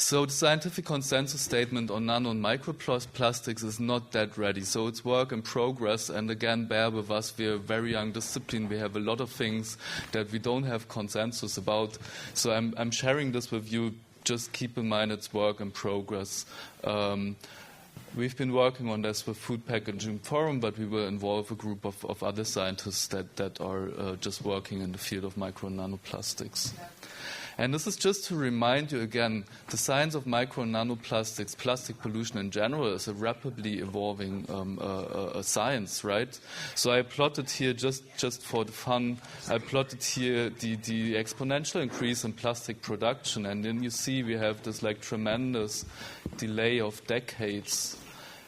So the scientific consensus statement on nano and microplastics is not that ready. So it's work in progress. And again, bear with us. We're a very young discipline. We have a lot of things that we don't have consensus about. So I'm sharing this with you. Just keep in mind it's work in progress. We've been working on this with Food Packaging Forum, but we will involve a group of other scientists that are just working in the field of micro and nanoplastics. And this is just to remind you again, the science of micro and nanoplastics, plastic pollution in general, is a rapidly evolving science, right? So I plotted here, just for the fun, I plotted here the exponential increase in plastic production. And then you see we have this like tremendous delay of decades.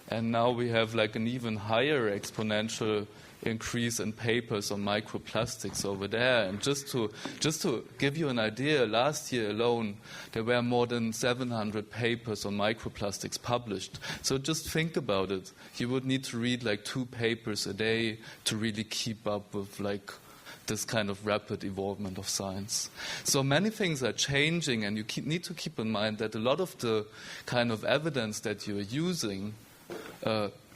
And now we have like an even higher exponential increase in papers on microplastics over there. And just to give you an idea, last year alone there were more than 700 papers on microplastics published. So just think about it. You would need to read like 2 papers a day to really keep up with like this kind of rapid evolvement of science. So many things are changing, and you need to keep in mind that a lot of the kind of evidence that you're using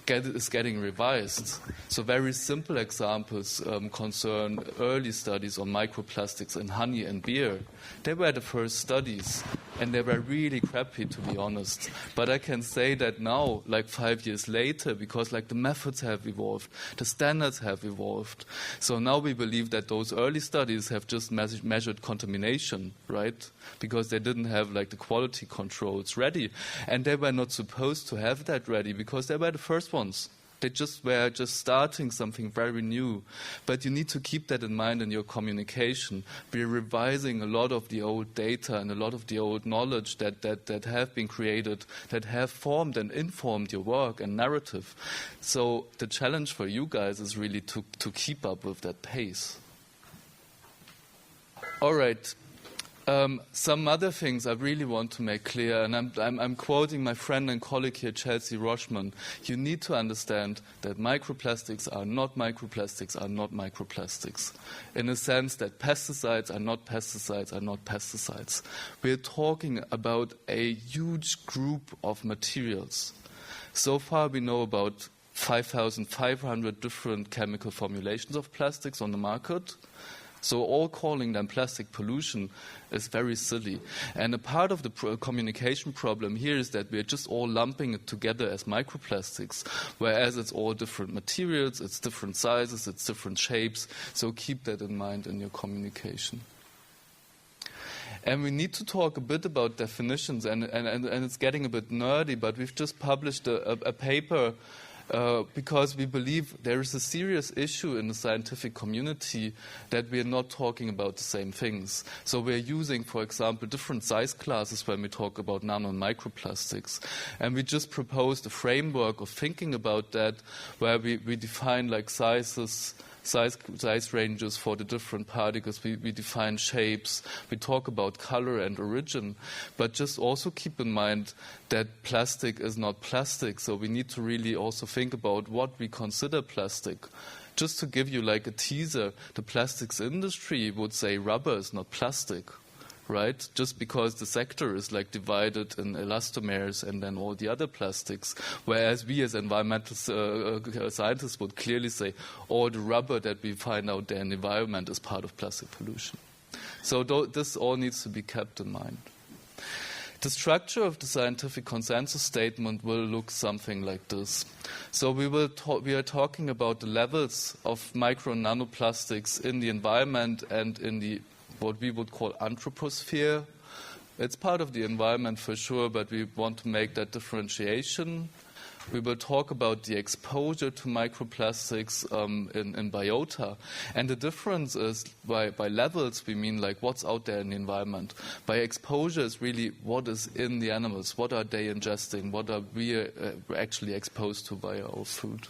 is getting revised. So very simple examples concern early studies on microplastics in honey and beer. They were the first studies, and they were really crappy, to be honest. But I can say that now, like 5 years later, because like the methods have evolved, the standards have evolved. So now we believe that those early studies have just measured contamination, right? Because they didn't have like the quality controls ready. And they were not supposed to have that ready because they were the first ones. They were just starting something very new. But you need to keep that in mind in your communication. We're revising a lot of the old data and a lot of the old knowledge that have been created, that have formed and informed your work and narrative. So the challenge for you guys is really to keep up with that pace. All right. Some other things I really want to make clear, and I'm quoting my friend and colleague here, Chelsea Rochman. You need to understand that microplastics are not microplastics, in a sense that pesticides are not pesticides. We're talking about a huge group of materials. So far we know about 5,500 different chemical formulations of plastics on the market. So all calling them plastic pollution is very silly. And a part of the communication problem here is that we're just all lumping it together as microplastics, whereas it's all different materials, it's different sizes, it's different shapes. So keep that in mind in your communication. And we need to talk a bit about definitions, and it's getting a bit nerdy, but we've just published a paper because we believe there is a serious issue in the scientific community that we are not talking about the same things. So we're using, for example, different size classes when we talk about nano and microplastics. And we just proposed a framework of thinking about that, where we define like size ranges for the different particles. We define shapes. We talk about color and origin. But just also keep in mind that plastic is not plastic. So we need to really also think about what we consider plastic. Just to give you like a teaser, the plastics industry would say rubber is not plastic. Right? Just because the sector is like divided in elastomers and then all the other plastics, whereas we as environmental scientists would clearly say all the rubber that we find out there in the environment is part of plastic pollution. So this all needs to be kept in mind. The structure of the scientific consensus statement will look something like this. So we are talking about the levels of micro and nanoplastics in the environment and in the what we would call anthroposphere. It's part of the environment for sure, but we want to make that differentiation. We will talk about the exposure to microplastics in biota. And the difference is by levels, we mean like what's out there in the environment. By exposure is really what is in the animals, what are they ingesting, what are we actually exposed to via our food.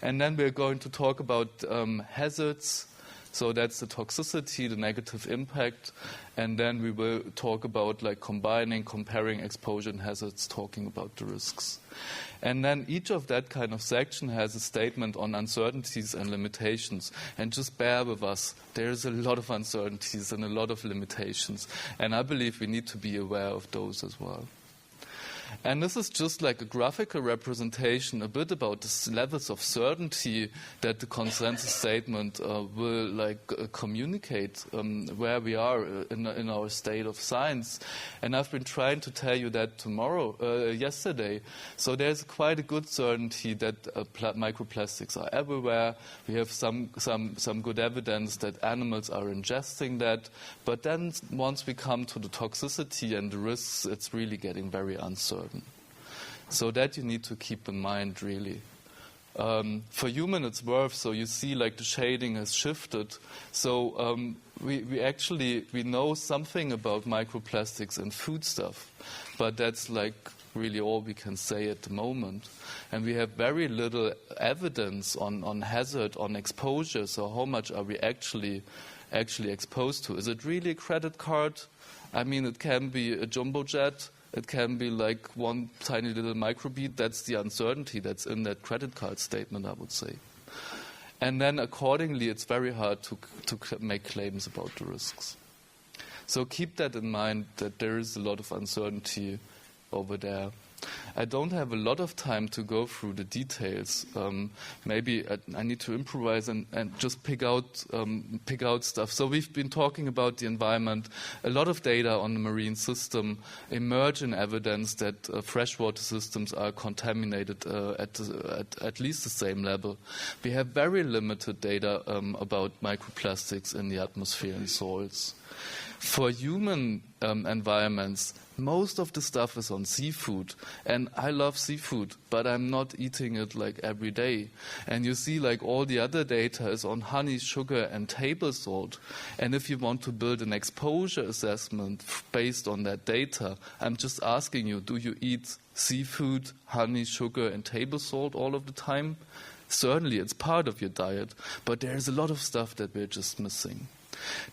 And then we're going to talk about hazards. So that's the toxicity, the negative impact, and then we will talk about like comparing exposure and hazards, talking about the risks. And then each of that kind of section has a statement on uncertainties and limitations. And just bear with us, there's a lot of uncertainties and a lot of limitations. And I believe we need to be aware of those as well. And this is just like a graphical representation a bit about the levels of certainty that the consensus statement will communicate where we are in our state of science. And I've been trying to tell you that yesterday. So there's quite a good certainty that microplastics are everywhere. We have some good evidence that animals are ingesting that. But then once we come to the toxicity and the risks, it's really getting very uncertain. So that you need to keep in mind, really. For human, it's worse. So you see, like the shading has shifted. So we know something about microplastics in foodstuff, but that's like really all we can say at the moment. And we have very little evidence on hazard, on exposure. So how much are we actually exposed to? Is it really a credit card? I mean, it can be a jumbo jet. It can be like one tiny little microbead. That's the uncertainty that's in that credit card statement, I would say. And then accordingly, it's very hard to make claims about the risks. So keep that in mind, that there is a lot of uncertainty over there. I don't have a lot of time to go through the details. Maybe I need to improvise and just pick out stuff. So we've been talking about the environment, a lot of data on the marine system, emerging evidence that freshwater systems are contaminated at least the same level. We have very limited data about microplastics in the atmosphere and soils. For human environments, most of the stuff is on seafood, and I love seafood, but I'm not eating it like every day. And you see, like all the other data is on honey, sugar, and table salt. And if you want to build an exposure assessment based on that data, I'm just asking you, do you eat seafood, honey, sugar, and table salt all of the time? Certainly, it's part of your diet, but there's a lot of stuff that we're just missing.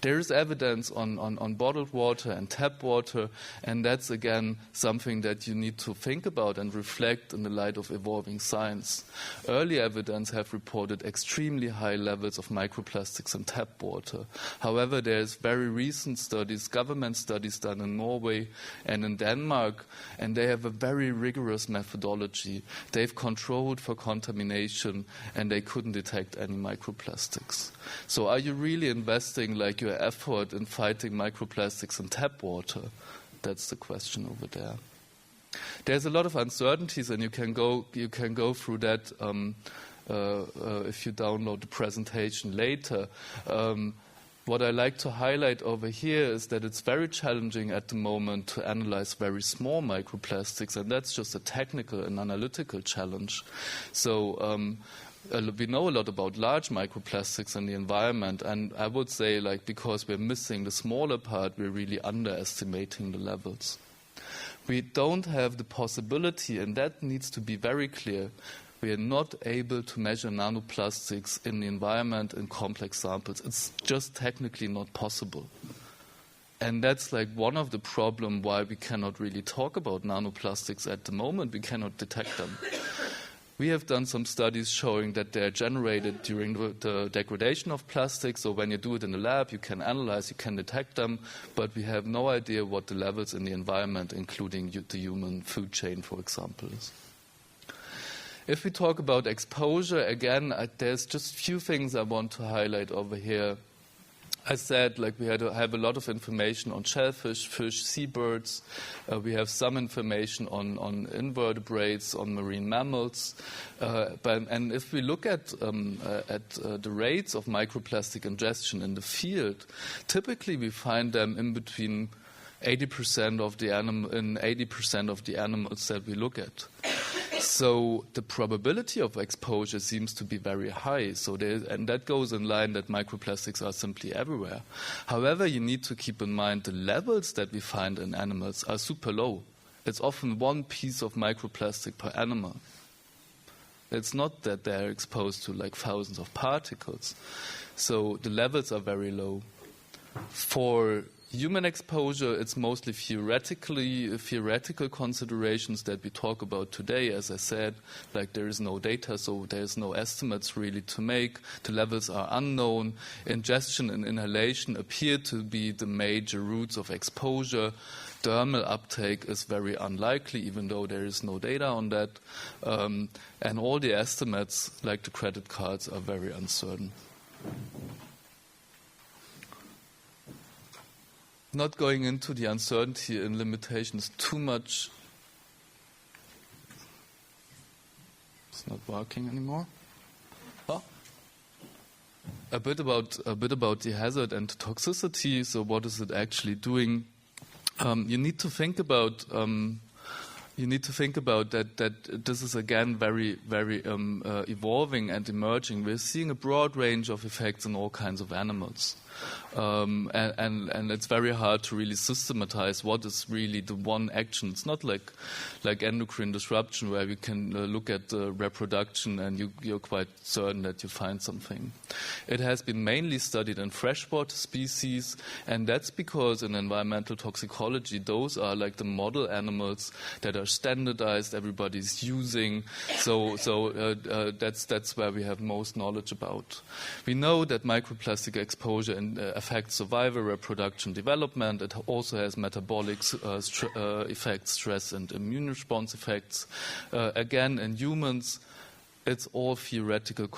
There is evidence on bottled water and tap water, and that's again something that you need to think about and reflect in the light of evolving science. Early evidence have reported extremely high levels of microplastics in tap water. However, there's very recent studies, government studies done in Norway and in Denmark, and they have a very rigorous methodology. They've controlled for contamination, and they couldn't detect any microplastics. So are you really investing like your effort in fighting microplastics in tap water? That's the question over there. There's a lot of uncertainties, and you can go through that if you download the presentation later. What I like to highlight over here is that it's very challenging at the moment to analyze very small microplastics, and that's just a technical and analytical challenge. So we know a lot about large microplastics in the environment, and I would say, like, because we're missing the smaller part, we're really underestimating the levels. We don't have the possibility, and that needs to be very clear, we are not able to measure nanoplastics in the environment in complex samples. It's just technically not possible. And that's like one of the problems why we cannot really talk about nanoplastics at the moment. We cannot detect them. We have done some studies showing that they're generated during the degradation of plastic. So when you do it in the lab, you can analyze, you can detect them, but we have no idea what the levels in the environment, including the human food chain, for example, is. If we talk about exposure, again, there's just a few things I want to highlight over here. I said, like, we have a lot of information on shellfish, fish, seabirds. We have some information on invertebrates, on marine mammals. And if we look at the rates of microplastic ingestion in the field, typically we find them in between 80% of the in 80% of the animals that we look at. So the probability of exposure seems to be very high. And that goes in line that microplastics are simply everywhere. However, you need to keep in mind the levels that we find in animals are super low. It's often one piece of microplastic per animal. It's not that they're exposed to like thousands of particles. So the levels are very low. For human exposure, it's mostly theoretical considerations that we talk about today. As I said, like there is no data, so there's no estimates really to make. The levels are unknown. Ingestion and inhalation appear to be the major routes of exposure. Dermal uptake is very unlikely, even though there is no data on that. And all the estimates, like the credit cards, are very uncertain. Not going into the uncertainty and limitations too much. It's not working anymore. Huh? A bit about the hazard and toxicity. So what is it actually doing? You need to think about that this is again very evolving and emerging. We're seeing a broad range of effects in all kinds of animals. And it's very hard to really systematize what is really the one action. It's not like endocrine disruption where we can look at reproduction and you're quite certain that you find something. It has been mainly studied in freshwater species, and that's because in environmental toxicology, those are like the model animals that are standardized, everybody's using. So that's where we have most knowledge about. We know that microplastic exposure affects survival, reproduction, development. It also has metabolic effects, stress and immune response effects. Again, in humans, it's all theoretical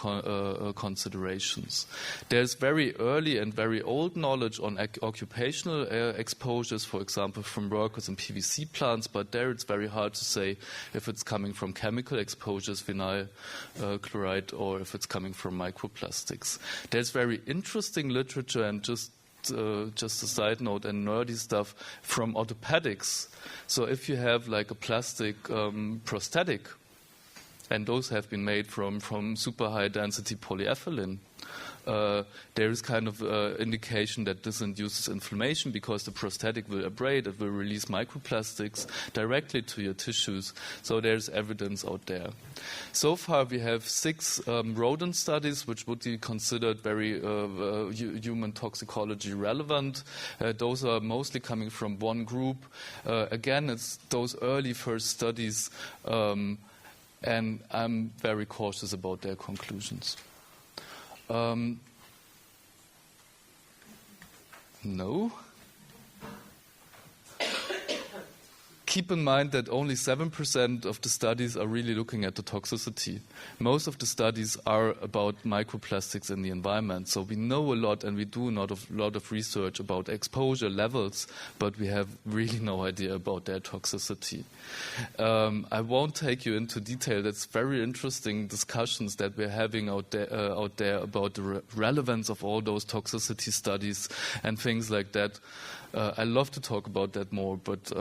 considerations. There's very early and very old knowledge on occupational exposures, for example, from workers in PVC plants, but there it's very hard to say if it's coming from chemical exposures, vinyl chloride, or if it's coming from microplastics. There's very interesting literature, and just a side note and nerdy stuff, from orthopedics. So if you have like a plastic prosthetic, and those have been made from super high density polyethylene, there is kind of indication that this induces inflammation because the prosthetic will abrade, it will release microplastics directly to your tissues. So there's evidence out there. So far we have 6 rodent studies which would be considered very human toxicology relevant. Those are mostly coming from one group. Again, it's those early first studies, and I'm very cautious about their conclusions. No. Keep in mind that only 7% of the studies are really looking at the toxicity. Most of the studies are about microplastics in the environment. So we know a lot, and we do a lot of research about exposure levels, but we have really no idea about their toxicity. I won't take you into detail. That's very interesting discussions that we're having out there about the relevance of all those toxicity studies and things like that. I love to talk about that more, but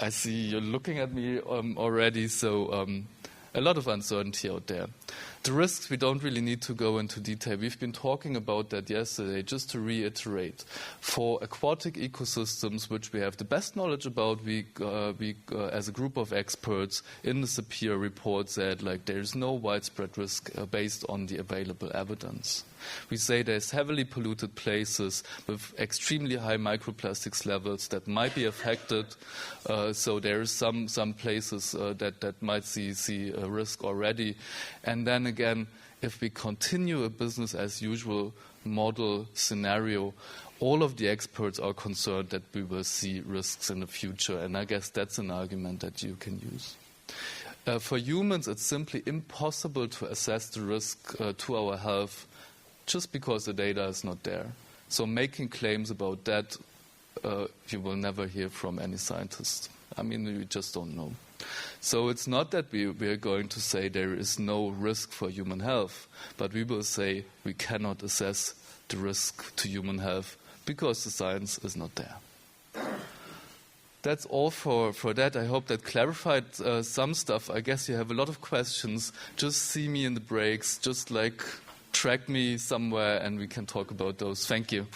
I see you're looking at me already, so a lot of uncertainty out there. The risks, we don't really need to go into detail. We've been talking about that yesterday. Just to reiterate, for aquatic ecosystems, which we have the best knowledge about, we as a group of experts in the SAPIR report said there's no widespread risk based on the available evidence. We say there's heavily polluted places with extremely high microplastics levels that might be affected. So there is some places that might see a risk already. And then again, if we continue a business as usual model scenario, all of the experts are concerned that we will see risks in the future. And I guess that's an argument that you can use. For humans, it's simply impossible to assess the risk to our health just because the data is not there. So making claims about that, you will never hear from any scientist. I mean, we just don't know. So it's not that we are going to say there is no risk for human health, but we will say we cannot assess the risk to human health because the science is not there. That's all for that. I hope that clarified some stuff. I guess you have a lot of questions. Just see me in the breaks. Just track me somewhere and we can talk about those. Thank you.